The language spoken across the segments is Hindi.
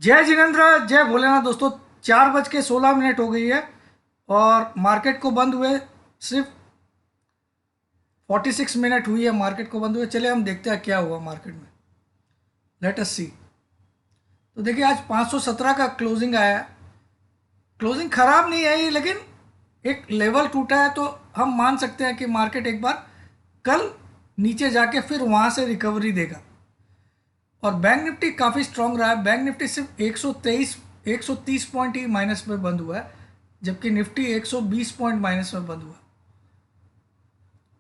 जय जिनेन्द्र, जय भोलेनाथ। दोस्तों, 4:16 हो गई है और मार्केट को बंद हुए सिर्फ 46 मिनट हुई है। मार्केट को बंद हुए, चले हम देखते हैं क्या हुआ मार्केट में। लेट अस सी। तो देखिए, आज 517 का क्लोजिंग आया है। क्लोजिंग खराब नहीं आई, लेकिन एक लेवल टूटा है, तो हम मान सकते हैं कि मार्केट एक बार कल नीचे जाके फिर वहां से रिकवरी देगा। और बैंक निफ्टी काफ़ी स्ट्रांग रहा है। बैंक निफ्टी सिर्फ 130 पॉइंट ही माइनस में बंद हुआ है, जबकि निफ्टी 120 पॉइंट माइनस में बंद हुआ है।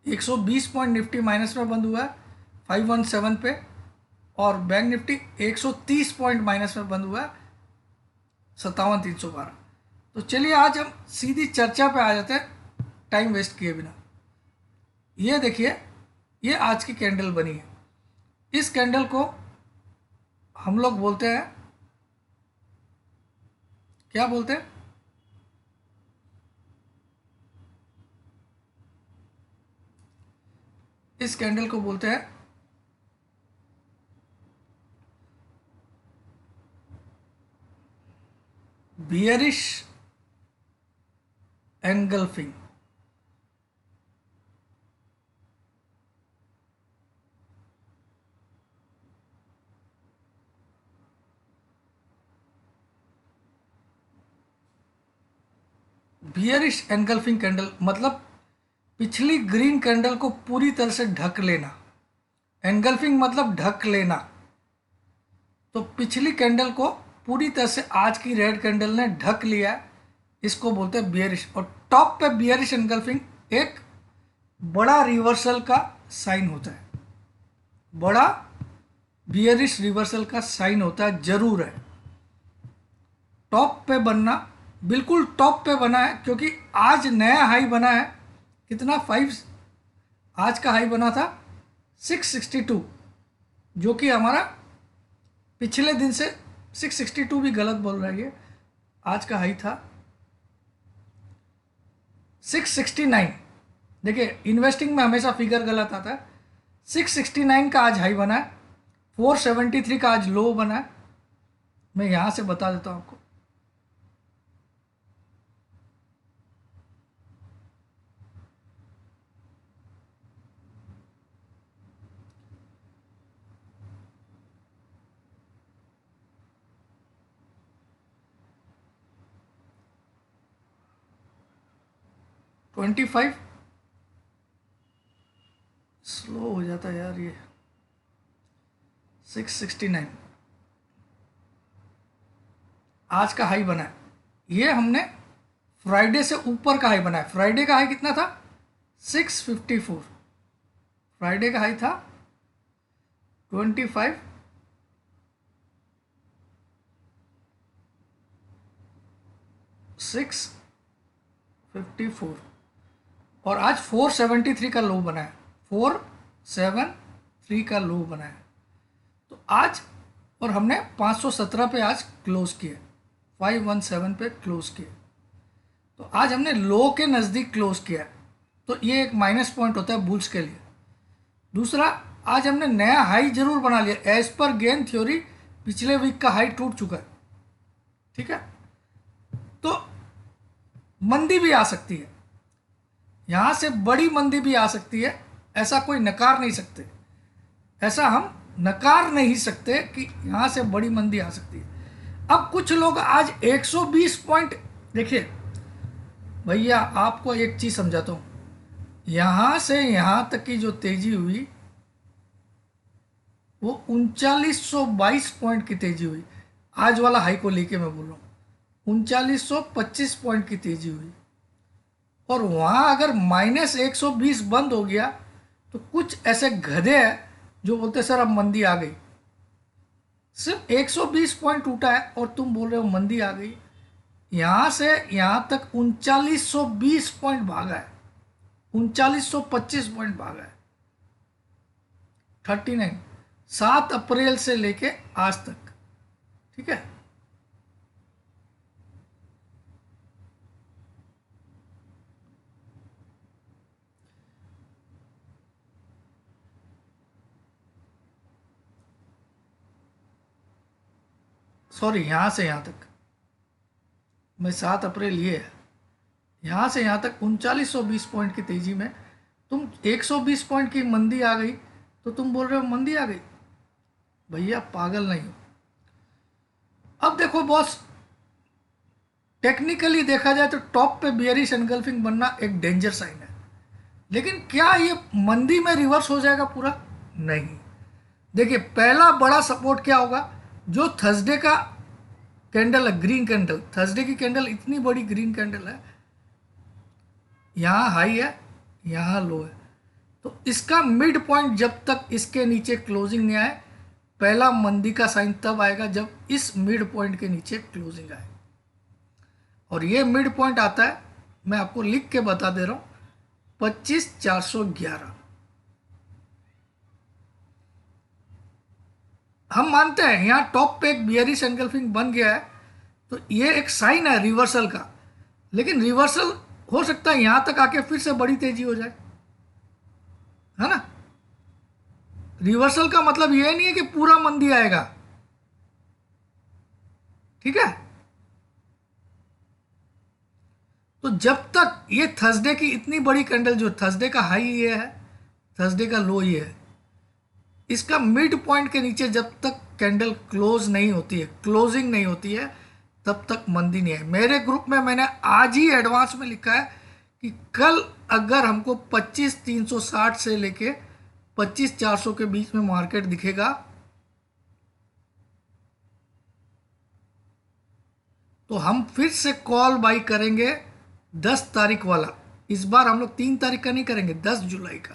120 पॉइंट निफ्टी माइनस में बंद हुआ है 517 पे, और बैंक निफ्टी 130 पॉइंट माइनस में बंद हुआ है 57,312। तो चलिए आज हम सीधी चर्चा पे आ जाते हैं, टाइम वेस्ट किए बिना। ये देखिए, ये आज की कैंडल बनी है। इस कैंडल को हम लोग बोलते हैं, क्या बोलते हैं? इस कैंडल को बोलते हैं bearish engulfing. Bearish engulfing candle मतलब पिछली ग्रीन कैंडल को पूरी तरह से ढक लेना। एंगल्फिंग मतलब ढक लेना। तो पिछली कैंडल को पूरी तरह से आज की रेड कैंडल ने ढक लिया है, इसको बोलते हैं बियरिश। और टॉप पे बियरिश एंगल्फिंग एक बड़ा रिवर्सल का साइन होता है। बड़ा बियरिश रिवर्सल का साइन होता है, जरूर है। टॉप पे बनना, बिल्कुल टॉप पे बना है, क्योंकि आज नया हाई बना है। कितना? 5। आज का हाई बना था 662, जो कि हमारा पिछले दिन से 662 भी गलत बोल रहा है ये। आज का हाई था 669। देखिए, इन्वेस्टिंग में हमेशा फिगर गलत आता है। 669 का आज हाई बना है, 473 का आज लो बना है। मैं यहां से बता देता हूं आपको। ट्वेंटी फाइव स्लो हो जाता है यार ये। 669 आज का हाई बना है। ये हमने फ्राइडे से ऊपर का हाई बना है। फ्राइडे का हाई कितना था? 654। फ्राइडे का हाई था 25 654, और आज 473 का लो बना है। 473 का लो बना है। तो आज, और हमने 517 पे आज क्लोज किया, 517 पे क्लोज किया। तो आज हमने लो के नज़दीक क्लोज किया। तो ये एक माइनस पॉइंट होता है बुल्स के लिए। दूसरा, आज हमने नया हाई जरूर बना लिया। एज पर गेन थ्योरी पिछले वीक का हाई टूट चुका है। ठीक है, तो मंदी भी आ सकती है, यहां से बड़ी मंदी भी आ सकती है। ऐसा कोई नकार नहीं सकते, ऐसा हम नकार नहीं सकते कि यहां से बड़ी मंदी आ सकती है। अब कुछ लोग आज 120 पॉइंट, देखिए भैया, आपको एक चीज समझाता हूं। यहां से यहां तक की जो तेजी हुई, वो 3922 पॉइंट की तेजी हुई। आज वाला हाई को लेके मैं बोल रहा हूँ, 3925 पॉइंट की तेजी हुई। और वहां अगर -120 बंद हो गया, तो कुछ ऐसे गधे हैं जो बोलते सर अब मंदी आ गई। सिर्फ 120 पॉइंट टूटा है और तुम बोल रहे हो मंदी आ गई। यहां से यहां तक 3920 पॉइंट भागा है, 3925 पॉइंट भागा है। 39, 7 अप्रैल से लेके आज तक। ठीक है, सॉरी, यहाँ से यहाँ तक, मैं 7 अप्रैल ये है, यहाँ से यहाँ तक 3920 पॉइंट की तेजी में तुम 120 पॉइंट की मंदी आ गई तो तुम बोल रहे हो मंदी आ गई। भैया पागल नहीं हो। अब देखो बॉस, टेक्निकली देखा जाए तो टॉप पे बियरिश एनगल्फिंग बनना एक डेंजर साइन है, लेकिन क्या ये मंदी में रिवर्स हो जाएगा पूरा? नहीं। देखिए पहला बड़ा सपोर्ट क्या होगा, जो थर्सडे का कैंडल है, ग्रीन कैंडल, थर्सडे की कैंडल इतनी बड़ी ग्रीन कैंडल है, यहाँ हाई है यहाँ लो है, तो इसका मिड पॉइंट जब तक इसके नीचे क्लोजिंग नहीं आए, पहला मंदी का साइन तब आएगा जब इस मिड पॉइंट के नीचे क्लोजिंग आए। और ये मिड पॉइंट आता है, मैं आपको लिख के बता दे रहा हूं, 25,411। हम मानते हैं यहाँ टॉप पे एक बियरिश एनगल्फिंग बन गया है, तो ये एक साइन है रिवर्सल का, लेकिन रिवर्सल हो सकता है यहां तक आके फिर से बड़ी तेजी हो जाए, है ना। रिवर्सल का मतलब ये नहीं है कि पूरा मंदी आएगा, ठीक है। तो जब तक ये थर्सडे की इतनी बड़ी कैंडल, जो थर्सडे का हाई ये है, थर्सडे का लो ये है, इसका मिड पॉइंट के नीचे जब तक कैंडल क्लोज नहीं होती है, क्लोजिंग नहीं होती है, तब तक मंदी नहीं है। मेरे ग्रुप में मैंने आज ही एडवांस में लिखा है कि कल अगर हमको 25,360 से लेके 25,400 के बीच में मार्केट दिखेगा, तो हम फिर से कॉल बाई करेंगे 10 तारीख वाला। इस बार हम लोग 3 तारीख का नहीं करेंगे, 10 जुलाई का।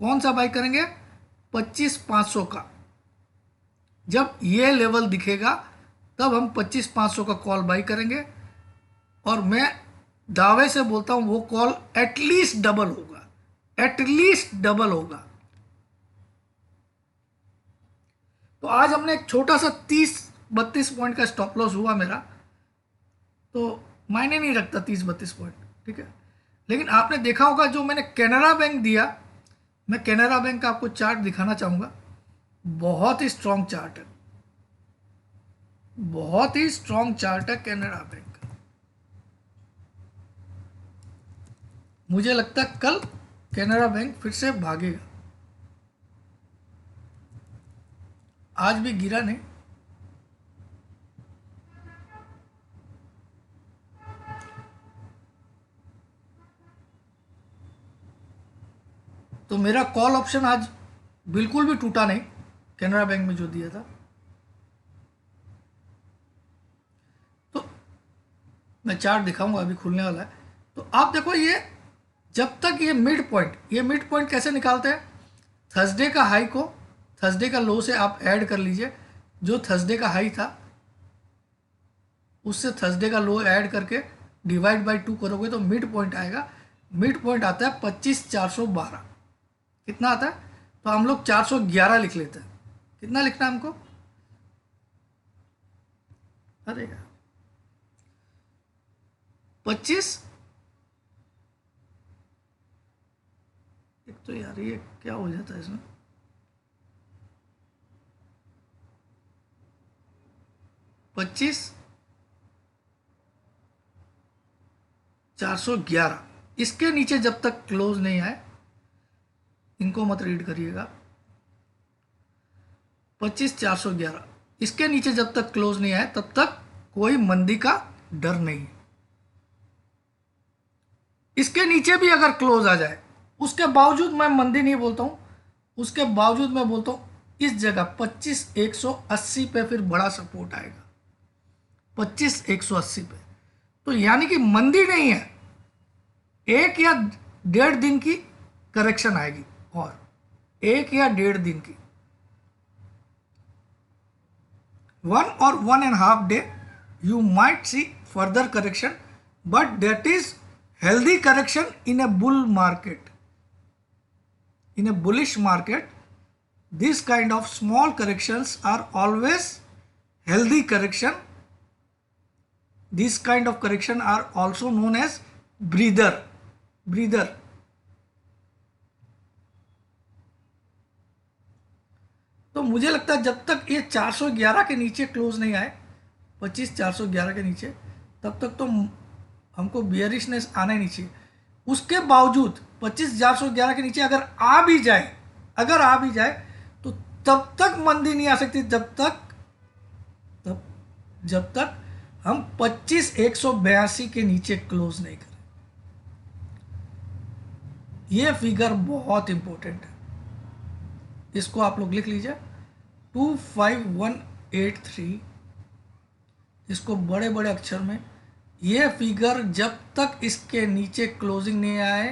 कौन सा बाई करेंगे? 25,500 का। जब ये लेवल दिखेगा तब हम 25,500 का कॉल बाई करेंगे, और मैं दावे से बोलता हूं वो कॉल एटलीस्ट डबल होगा, एटलीस्ट डबल होगा। तो आज हमने एक छोटा सा 30-32 पॉइंट का स्टॉप लॉस हुआ मेरा, तो मायने नहीं रखता 30-32 पॉइंट, ठीक है। लेकिन आपने देखा होगा जो मैंने कैनरा बैंक दिया, मैं कैनरा बैंक का आपको चार्ट दिखाना चाहूंगा। बहुत ही स्ट्रॉन्ग चार्ट है, बहुत ही स्ट्रॉन्ग चार्ट है कैनरा बैंक का। मुझे लगता है कल कैनरा बैंक फिर से भागेगा। आज भी गिरा नहीं, तो मेरा कॉल ऑप्शन आज बिल्कुल भी टूटा नहीं कैनरा बैंक में जो दिया था। तो मैं चार्ट दिखाऊंगा, अभी खुलने वाला है। तो आप देखो, ये जब तक ये मिड पॉइंट कैसे निकालते हैं, थर्सडे का हाई को थर्सडे का लो से आप ऐड कर लीजिए, जो थर्सडे का हाई था उससे थर्सडे का लो ऐड करके डिवाइड बाय 2 करोगे तो मिड पॉइंट आएगा। मिड पॉइंट आता है 25,412। कितना आता है? तो हम लोग 411 लिख लेते हैं। कितना लिखना है हमको? अरे यार 25, एक तो यार ये क्या हो जाता है इसमें, 25,411। इसके नीचे जब तक क्लोज नहीं आए, इनको मत रीड करिएगा, 25,411 इसके नीचे जब तक क्लोज नहीं आए तब तक कोई मंदी का डर नहीं। इसके नीचे भी अगर क्लोज आ जाए, उसके बावजूद मैं मंदी नहीं बोलता हूं, उसके बावजूद मैं बोलता हूं इस जगह 25,180 पे फिर बड़ा सपोर्ट आएगा, 25,180 पे। तो यानी कि मंदी नहीं है, 1 या 1.5 दिन की करेक्शन आएगी, और 1 या 1.5 दिन की, 1 or 1.5 day you might see further correction, but that is healthy correction in a bull market. In a bullish market, this kind of small corrections are always healthy correction. This kind of correction are also known as breather. तो मुझे लगता है जब तक ये 411 के नीचे क्लोज नहीं आए, 25,411 के नीचे, तब तक तो हमको बियरिशनेस आना ही नहीं चाहिए। उसके बावजूद 25,411 के नीचे अगर आ भी जाए, तो तब तक मंदी नहीं आ सकती जब तक हम 25,182 के नीचे क्लोज नहीं करें। ये फिगर बहुत इंपॉर्टेंट है, इसको आप लोग लिख लीजिए 25183, इसको बड़े बड़े अक्षर में। ये फिगर जब तक इसके नीचे क्लोजिंग नहीं आए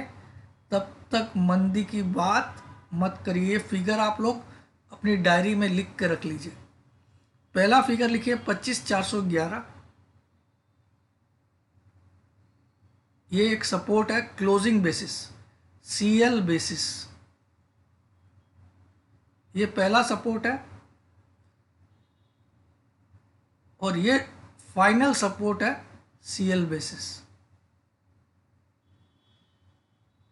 तब तक मंदी की बात मत करिए। ये फिगर आप लोग अपनी डायरी में लिख के रख लीजिए। पहला फिगर लिखिए 25,411, ये एक सपोर्ट है क्लोजिंग बेसिस, CL बेसिस, ये पहला सपोर्ट है और ये फाइनल सपोर्ट है CL बेसिस,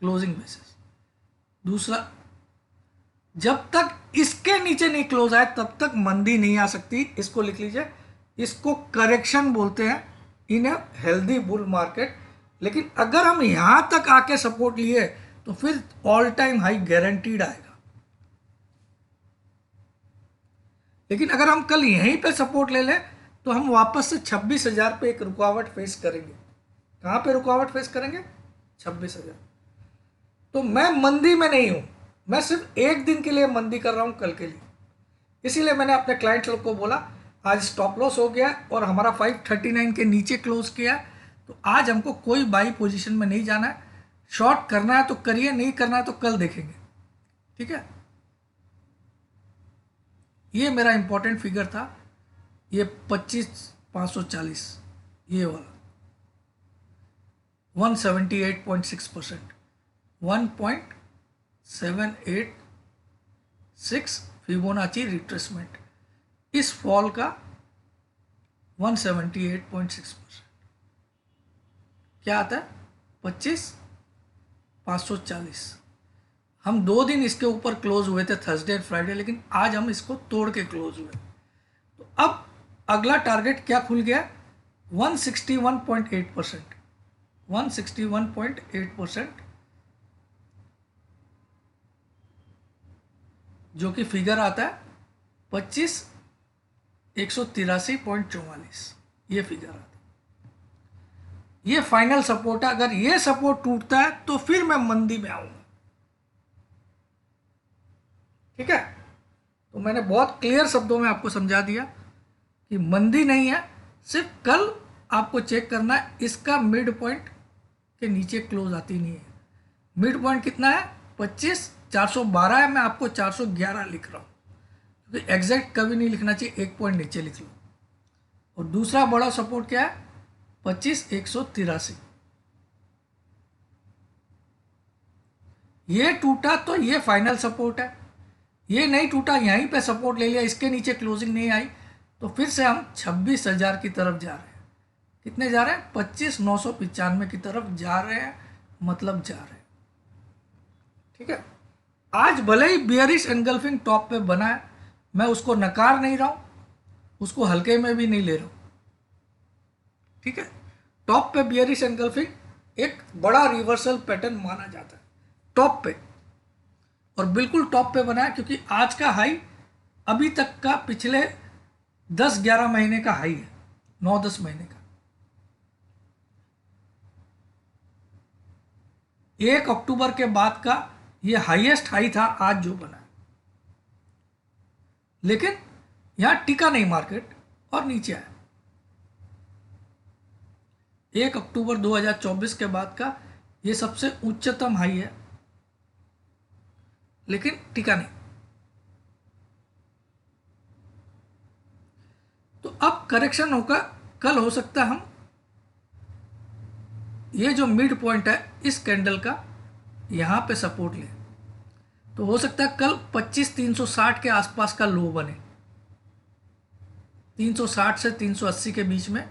क्लोजिंग बेसिस। दूसरा, जब तक इसके नीचे नहीं क्लोज आए तब तक मंदी नहीं आ सकती। इसको लिख लीजिए, इसको करेक्शन बोलते हैं इन ए हेल्दी बुल मार्केट। लेकिन अगर हम यहां तक आके सपोर्ट लिए तो फिर ऑल टाइम हाई गारंटीड आएगा। लेकिन अगर हम कल यहीं पे सपोर्ट ले लें तो हम वापस से 26,000 पे एक रुकावट फेस करेंगे। कहां पे रुकावट फेस करेंगे? 26,000। तो मैं मंदी में नहीं हूं, मैं सिर्फ एक दिन के लिए मंदी कर रहा हूं, कल के लिए। इसीलिए मैंने अपने क्लाइंट लोग को बोला आज स्टॉप लॉस हो गया और हमारा 539 के नीचे क्लोज किया, तो आज हमको कोई बाई पोजीशन में नहीं जाना है। शॉर्ट करना है तो करिए, नहीं करना है तो कल देखेंगे। ठीक है, ये मेरा इंपॉर्टेंट फिगर था, ये 25,540, ये वाला 178.6%, 1.786 फिबोनाची रिट्रेसमेंट। इस फॉल का 178.6% क्या आता है? 25,540। हम 2 दिन इसके ऊपर क्लोज हुए थे, थर्सडे एंड फ्राइडे, लेकिन आज हम इसको तोड़ के क्लोज हुए। तो अब अगला टारगेट क्या खुल गया? 161.8%, 161.8%, जो कि फिगर आता है 25,183.44, ये फिगर आता है। ये फाइनल सपोर्ट है। अगर ये सपोर्ट टूटता है तो फिर मैं मंदी में आऊंगा। ठीक है, तो मैंने बहुत क्लियर शब्दों में आपको समझा दिया कि मंदी नहीं है, सिर्फ कल आपको चेक करना है इसका मिड पॉइंट के नीचे क्लोज आती नहीं है। मिड पॉइंट कितना है? 25,412 है, मैं आपको 411 लिख रहा हूँ क्योंकि एग्जैक्ट कभी नहीं लिखना चाहिए, एक पॉइंट नीचे लिख लो। और दूसरा बड़ा सपोर्ट क्या है? 25,183। ये टूटा तो ये फाइनल सपोर्ट है, ये नहीं टूटा, यहीं पे सपोर्ट ले लिया, इसके नीचे क्लोजिंग नहीं आई, तो फिर से हम 26,000 की तरफ जा रहे हैं। कितने जा रहे हैं? 25,995 की तरफ जा रहे हैं, मतलब जा रहे हैं। ठीक है, आज भले ही बियरिश एनगल्फिंग टॉप पे बना है, मैं उसको नकार नहीं रहा हूं, उसको हल्के में भी नहीं ले रहा हूं। ठीक है, टॉप पे बियरिश एनगल्फिंग एक बड़ा रिवर्सल पैटर्न माना जाता है टॉप पे, और बिल्कुल टॉप पे बना है क्योंकि आज का हाई अभी तक का पिछले 10-11 महीने का हाई है, 9-10 महीने का। 1 अक्टूबर के बाद का ये हाईएस्ट हाई था आज जो बना है। लेकिन यहां टिका नहीं मार्केट और नीचे आया। 1 अक्टूबर 2024 के बाद का ये सबसे उच्चतम हाई है, लेकिन टिका नहीं। तो अब करेक्शन होगा, कल हो सकता है हम ये जो मिड पॉइंट है इस कैंडल का यहां पे सपोर्ट लें, तो हो सकता है कल 25,360 के आसपास का लो बने। 360 से 380 के बीच में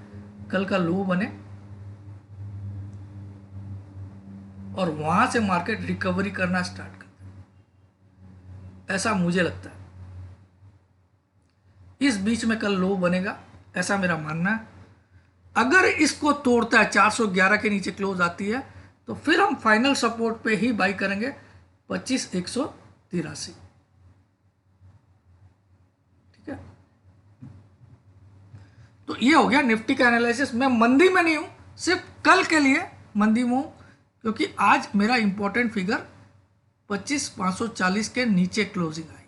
कल का लो बने और वहां से मार्केट रिकवरी करना स्टार्ट करता है, ऐसा मुझे लगता है। इस बीच में कल लो बनेगा, ऐसा मेरा मानना है। अगर इसको तोड़ता है, 411 के नीचे क्लोज आती है, तो फिर हम फाइनल सपोर्ट पे ही बाई करेंगे 25,183। ठीक है, तो ये हो गया निफ्टी का एनालिसिस। मैं मंदी में नहीं हूं, सिर्फ कल के लिए मंदी में हूं, क्योंकि आज मेरा इंपॉर्टेंट फिगर 25,540 के नीचे क्लोजिंग आई।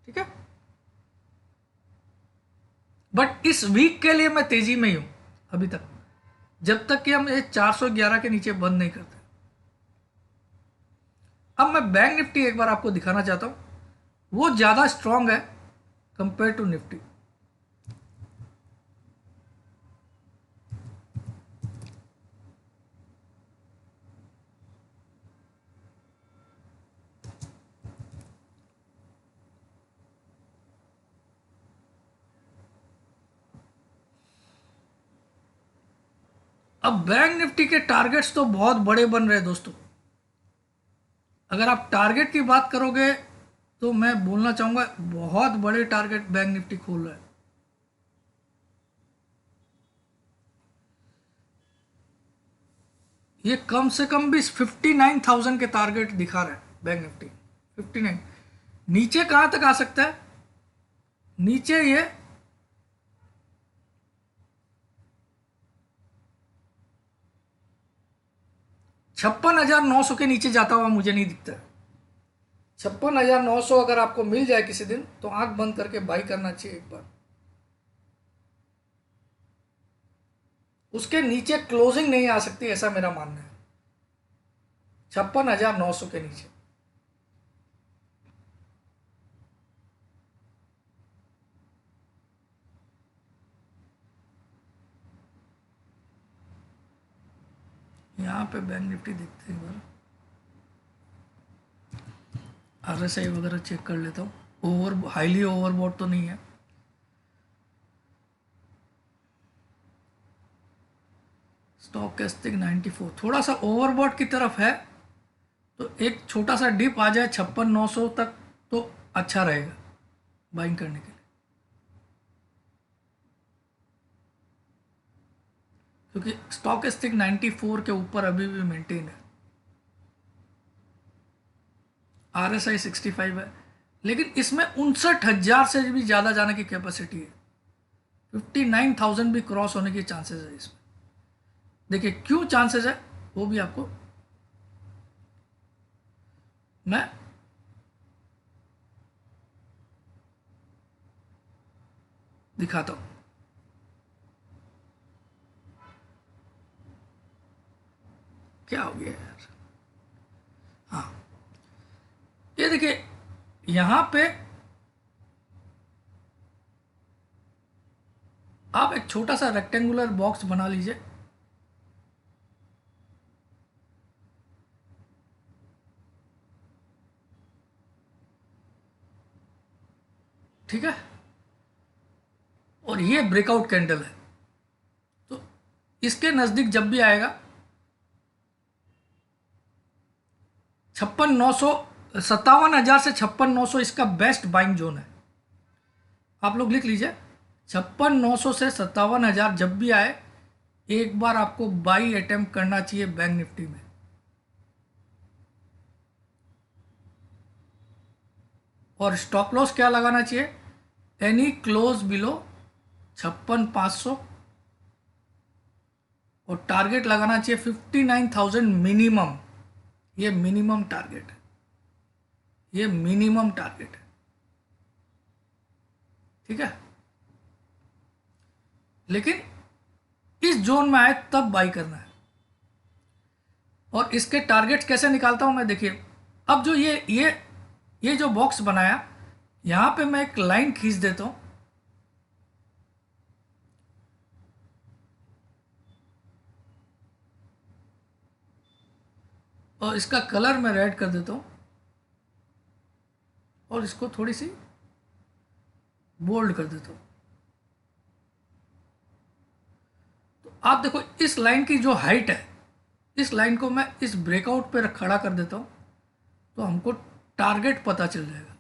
ठीक है, बट इस वीक के लिए मैं तेजी में ही हूं अभी तक, जब तक कि हम ये 411 के नीचे बंद नहीं करते। अब मैं बैंक निफ्टी एक बार आपको दिखाना चाहता हूं, वो ज्यादा स्ट्रांग है कंपेयर टू निफ्टी। अब बैंक निफ्टी के टारगेट्स तो बहुत बड़े बन रहे हैं दोस्तों। अगर आप टारगेट की बात करोगे तो मैं बोलना चाहूंगा बहुत बड़े टारगेट बैंक निफ्टी खोल रहा है। ये कम से कम भी 59,000 के टारगेट दिखा रहा है बैंक निफ्टी। 59 नीचे कहां तक आ सकता है? नीचे ये 56,900 के नीचे जाता हुआ मुझे नहीं दिखता है। 56,900 अगर आपको मिल जाए किसी दिन, तो आंख बंद करके बाई करना चाहिए एक बार। उसके नीचे क्लोजिंग नहीं आ सकती, ऐसा मेरा मानना है, 56,900 के नीचे। यहां पे बैंक निफ्टी देखते हैं, एक बार आरएसआई वगैरह चेक कर लेता हूँ। हाईली ओवरबॉट तो नहीं है। स्टॉकेस्टिक 94 थोड़ा सा ओवरबॉट की तरफ है, तो एक छोटा सा डिप आ जाए 56,900 तक तो अच्छा रहेगा बाइंग करने के लिए, क्योंकि स्टॉकेस्टिक 94 के ऊपर अभी भी मेंटेन है। आरएसआई 65 है, लेकिन इसमें 59,000 से भी ज़्यादा जाने की कैपेसिटी है। 59,000 भी क्रॉस होने के चांसेस है इसमें। देखिए क्यों चांसेस है वो भी आपको मैं दिखाता हूं। क्या हो गया यार? हाँ, ये देखिए यहां पे आप एक छोटा सा रेक्टेंगुलर बॉक्स बना लीजिए। ठीक है, और ये ब्रेकआउट कैंडल है, तो इसके नजदीक जब भी आएगा 56,900, 57,000 से 56,900 इसका बेस्ट बाइंग जोन है। आप लोग लिख लीजिए, 56,900 से 57,000 जब भी आए, एक बार आपको बाई अटेम्प्ट करना चाहिए बैंक निफ्टी में। और स्टॉप लॉस क्या लगाना चाहिए? एनी क्लोज बिलो 56,500, और टारगेट लगाना चाहिए 59,000 मिनिमम। ये मिनिमम टारगेट है, ये मिनिमम टारगेट है। ठीक है, लेकिन इस जोन में आए तब बाई करना है। और इसके टारगेट्स कैसे निकालता हूं मैं? देखिए अब जो ये जो बॉक्स बनाया, यहां पे मैं एक लाइन खींच देता हूं, और इसका कलर मैं रेड कर देता हूं, और इसको थोड़ी सी बोल्ड कर देता हूं। तो आप देखो इस लाइन की जो हाइट है, इस लाइन को मैं इस ब्रेकआउट पे खड़ा कर देता हूं, तो हमको टारगेट पता चल जाएगा।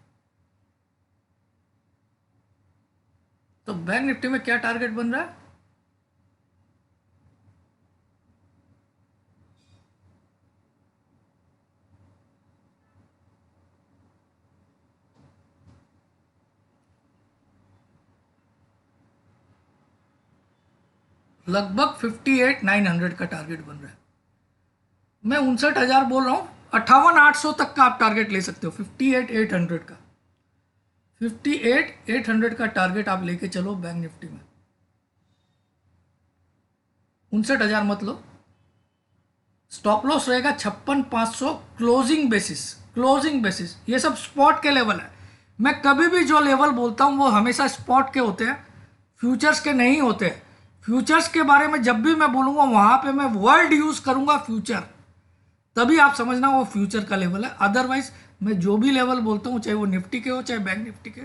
तो बैंक निफ्टी में क्या टारगेट बन रहा है? लगभग 58,900 का टारगेट बन रहा है। मैं 59,000 बोल रहा हूँ, 58,800 तक का आप टारगेट ले सकते हो। 58,800 का, 58,800 का टारगेट आप लेके चलो बैंक निफ्टी में। 59,000 मत लो। स्टॉप लॉस रहेगा 56,500 क्लोजिंग बेसिस। क्लोजिंग बेसिस ये सब स्पॉट के लेवल है। मैं कभी भी जो लेवल बोलता हूँ वो हमेशा स्पॉट के होते हैं, फ्यूचर्स के नहीं होते हैं। फ्यूचर्स के बारे में जब भी मैं बोलूंगा वहां पे मैं वर्ड यूज करूंगा फ्यूचर, तभी आप समझना वो फ्यूचर का लेवल है। अदरवाइज मैं जो भी लेवल बोलता हूँ, चाहे वो निफ्टी के हो चाहे बैंक निफ्टी के,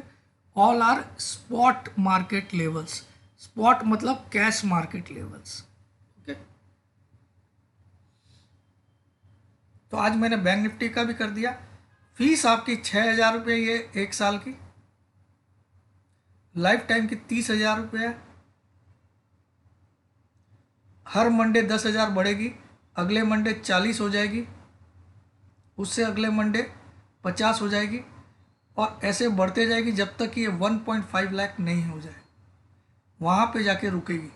all are spot market levels. Spot मतलब कैश मार्केट लेवल्स। ओके, तो आज मैंने बैंक निफ्टी का भी कर दिया। फीस आपकी 6,000 रुपये, ये 1 साल की। लाइफ टाइम की 30,000 रुपये है। हर मंडे 10,000 बढ़ेगी, अगले मंडे 40 हो जाएगी, उससे अगले मंडे 50 हो जाएगी, और ऐसे बढ़ते जाएगी जब तक कि ये 1.5 लाख नहीं हो जाए, वहाँ पे जाके रुकेगी।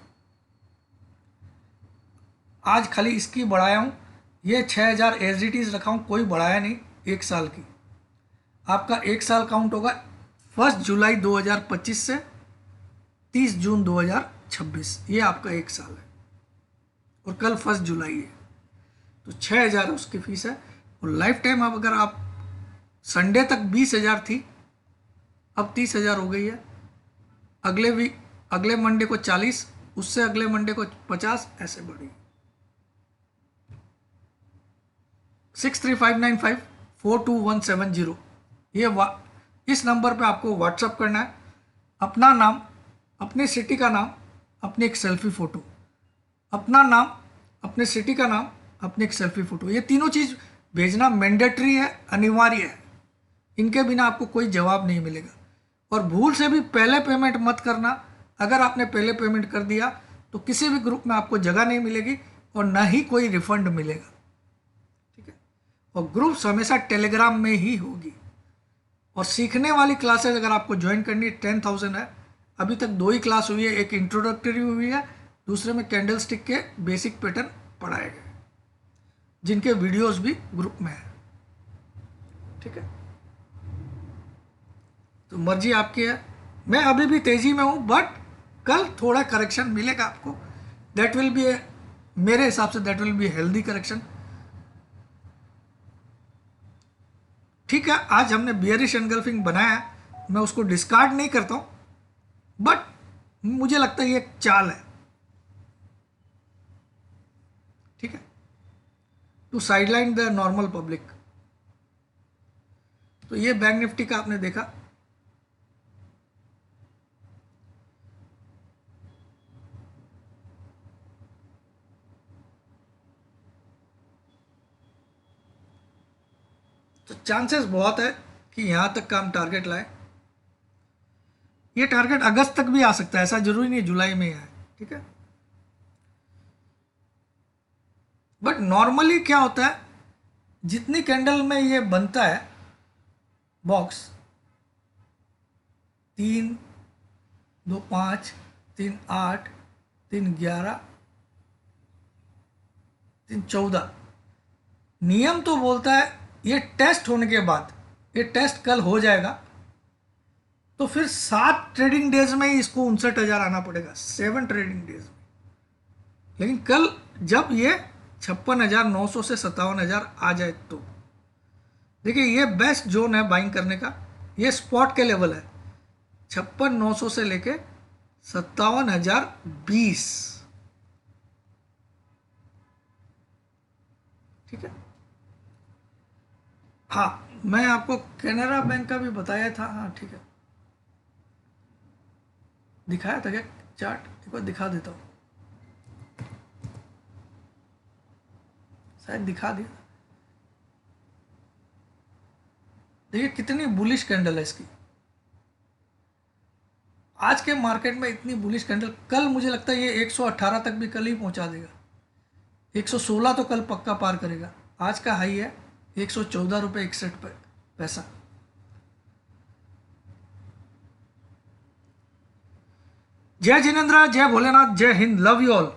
आज खाली इसकी बढ़ाया हूँ, ये 6,000 एज इट इज़ रखा हूँ, कोई बढ़ाया नहीं। 1 साल की आपका 1 साल काउंट होगा 1 जुलाई 2025 से 30 जून 2026। ये आपका 1 साल है, और कल 1 जुलाई है, तो 6,000 उसकी फीस है। और लाइफ टाइम अब अगर आप संडे तक 20,000 थी, अब 30,000 हो गई है। अगले मंडे को 40, उससे अगले मंडे को 50, ऐसे बढ़ी। 6359542170, ये इस नंबर पे आपको व्हाट्सअप करना है। अपना नाम, अपने सिटी का नाम, अपनी एक सेल्फी फ़ोटो। अपना नाम, अपने सिटी का नाम, अपनी एक सेल्फी फ़ोटो, ये तीनों चीज़ भेजना मैंडेटरी है, अनिवार्य है। इनके बिना आपको कोई जवाब नहीं मिलेगा। और भूल से भी पहले पेमेंट मत करना। अगर आपने पहले पेमेंट कर दिया तो किसी भी ग्रुप में आपको जगह नहीं मिलेगी, और ना ही कोई रिफंड मिलेगा। ठीक है, और ग्रुप्स हमेशा टेलीग्राम में ही होगी। और सीखने वाली क्लासेज अगर आपको ज्वाइन करनी है, 10,000 है। अभी तक 2 ही क्लास हुई है, एक इंट्रोडक्टरी हुई है, दूसरे में कैंडल स्टिक के बेसिक पैटर्न पढ़ाए गए, जिनके वीडियोस भी ग्रुप में है। ठीक है, तो मर्जी आपकी है। मैं अभी भी तेजी में हूँ, बट कल थोड़ा करेक्शन मिलेगा आपको। दैट विल बी मेरे हिसाब say that will be healthy correction. ठीक है, आज हमने बियरिश एनगल्फिंग बनाया है, मैं उसको डिस्कार्ड नहीं करता हूँ, बट मुझे लगता है ये एक चाल है। ठीक है, to sideline the normal public. तो ये बैंक निफ्टी का आपने देखा। तो चांसेस बहुत है कि यहां तक का हम टारगेट लाए। ये टारगेट अगस्त तक भी आ सकता है, ऐसा जरूरी नहीं जुलाई में ही है। ठीक है, बट नॉर्मली क्या होता है, जितनी कैंडल में ये बनता है बॉक्स, 3, 2, 5, 3, 8, 3, 11, 3, 14, नियम तो बोलता है ये टेस्ट होने के बाद, ये टेस्ट कल हो जाएगा तो फिर 7 ट्रेडिंग डेज में ही इसको 59,000 आना पड़ेगा, 7 ट्रेडिंग डेज में। लेकिन कल जब ये 56,900 से 57,000 आ जाए तो देखिए ये बेस्ट जोन है बाइंग करने का। ये स्पॉट के लेवल है 56,900 से लेके 57,020। ठीक है, हाँ मैं आपको कैनरा बैंक का भी बताया था। हाँ ठीक है, दिखाया था क्या चार्ट? एक बार दिखा देता हूँ, शायद दिखा दिया। देखिए कितनी बुलिश कैंडल है इसकी। आज के मार्केट में इतनी बुलिश कैंडल, कल मुझे लगता है ये 118 तक भी कल ही पहुंचा देगा, 116 तो कल पक्का पार करेगा। आज का हाई है 114 रुपये 61 पैसा। जय जिनेन्द्र, जय भोलेनाथ, जय हिंद, लव यू ऑल।